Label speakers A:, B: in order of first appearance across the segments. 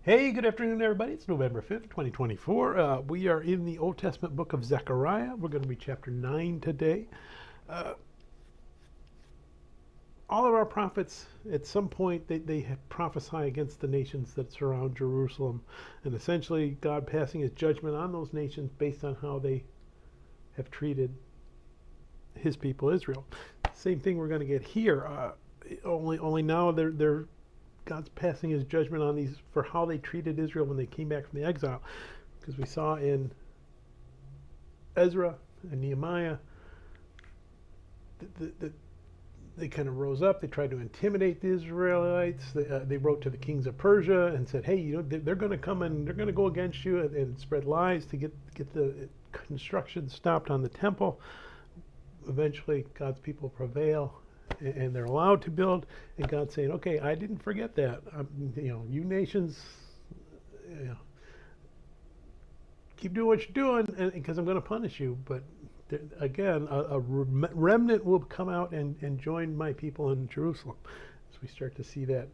A: Hey, good afternoon, everybody. It's November 5th, 2024. We are in the Old Testament book of Zechariah. We're going to be chapter 9 today. All of our prophets, at some point, they prophesy against the nations that surround Jerusalem. And essentially, God passing his judgment on those nations based on how they have treated his people, Israel. Same thing we're going to get here. Only now God's passing his judgment on these for how they treated Israel when they came back from the exile. Because we saw in Ezra and Nehemiah that they kind of rose up. They tried to intimidate the Israelites. They wrote to the kings of Persia and said, hey, they're going to come and they're going to go against you, and spread lies to get the construction stopped on the temple. Eventually, God's people prevail, and they're allowed to build, and God's saying, okay, I didn't forget that. You nations, keep doing what you're doing, because I'm going to punish you. But again, a remnant will come out and join my people in Jerusalem. As we start to see that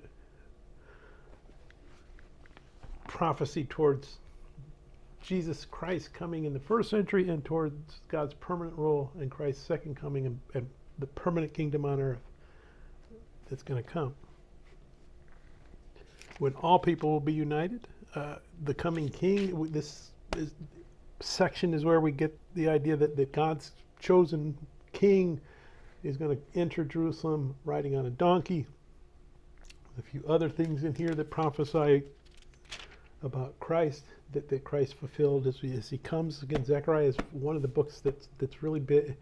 A: prophecy towards Jesus Christ coming in the first century, and towards God's permanent rule in Christ's second coming, and the permanent kingdom on earth that's going to come. When all people will be united, the coming king, section is where we get the idea that God's chosen king is going to enter Jerusalem riding on a donkey. A few other things in here that prophesy about Christ, that Christ fulfilled as he comes. Again, Zechariah is one of the books that's really big,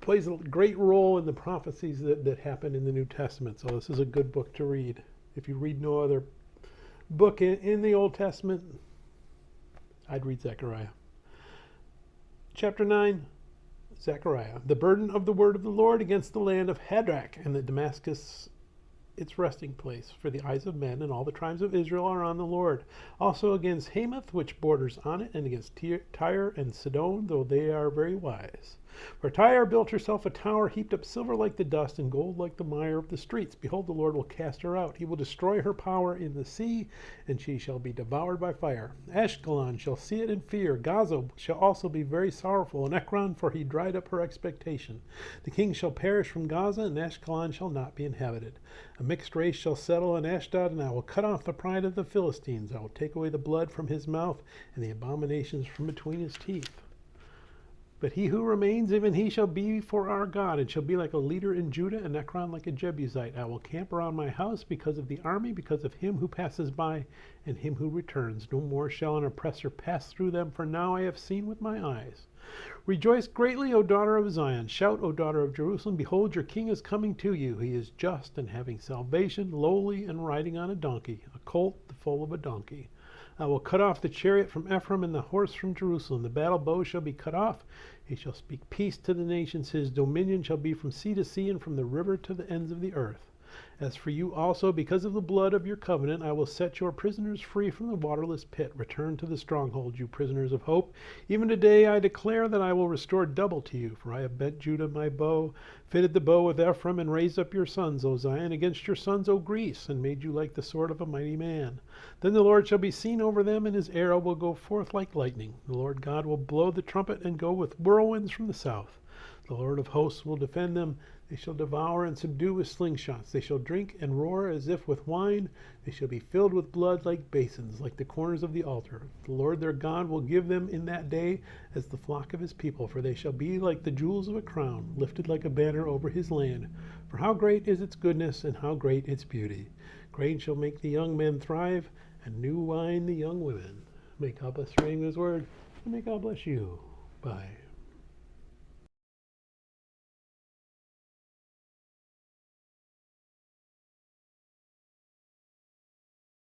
A: plays a great role in the prophecies that happen in the New Testament. So this is a good book to read. If you read no other book in the Old Testament, I'd read Zechariah. Chapter 9, Zechariah. The burden of the word of the Lord against the land of Hadrach, and the Damascus its resting place, for the eyes of men and all the tribes of Israel are on the Lord. Also against Hamath, which borders on it, and against Tyre and Sidon, though they are very wise. For Tyre built herself a tower, heaped up silver like the dust, and gold like the mire of the streets. Behold, the Lord will cast her out. He will destroy her power in the sea, and she shall be devoured by fire. Ashkelon shall see it in fear. Gaza shall also be very sorrowful, and Ekron, for he dried up her expectation. The king shall perish from Gaza, and Ashkelon shall not be inhabited. A mixed race shall settle in Ashdod, and I will cut off the pride of the Philistines. I will take away the blood from his mouth, and the abominations from between his teeth. But he who remains, even he shall be for our God, and shall be like a leader in Judah, and Ekron like a Jebusite. I will camp around my house because of the army, because of him who passes by, and him who returns. No more shall an oppressor pass through them, for now I have seen with my eyes. Rejoice greatly, O daughter of Zion. Shout, O daughter of Jerusalem. Behold, your king is coming to you. He is just and having salvation, lowly and riding on a donkey, a colt, the foal of a donkey. I will cut off the chariot from Ephraim and the horse from Jerusalem. The battle bow shall be cut off. He shall speak peace to the nations. His dominion shall be from sea to sea, and from the river to the ends of the earth. As for you also, because of the blood of your covenant, I will set your prisoners free from the waterless pit. Return to the stronghold, you prisoners of hope. Even today I declare that I will restore double to you, for I have bent Judah my bow, fitted the bow with Ephraim, and raised up your sons, O Zion, against your sons, O Greece, and made you like the sword of a mighty man. Then the Lord shall be seen over them, and his arrow will go forth like lightning. The Lord God will blow the trumpet and go with whirlwinds from the south. The Lord of hosts will defend them. They shall devour and subdue with slingshots. They shall drink and roar as if with wine. They shall be filled with blood like basins, like the corners of the altar. The Lord their God will give them in that day as the flock of his people, for they shall be like the jewels of a crown, lifted like a banner over his land. For how great is its goodness, and how great its beauty! Grain shall make the young men thrive, and new wine the young women. May God bless the reading of his word, and may God bless you. Bye.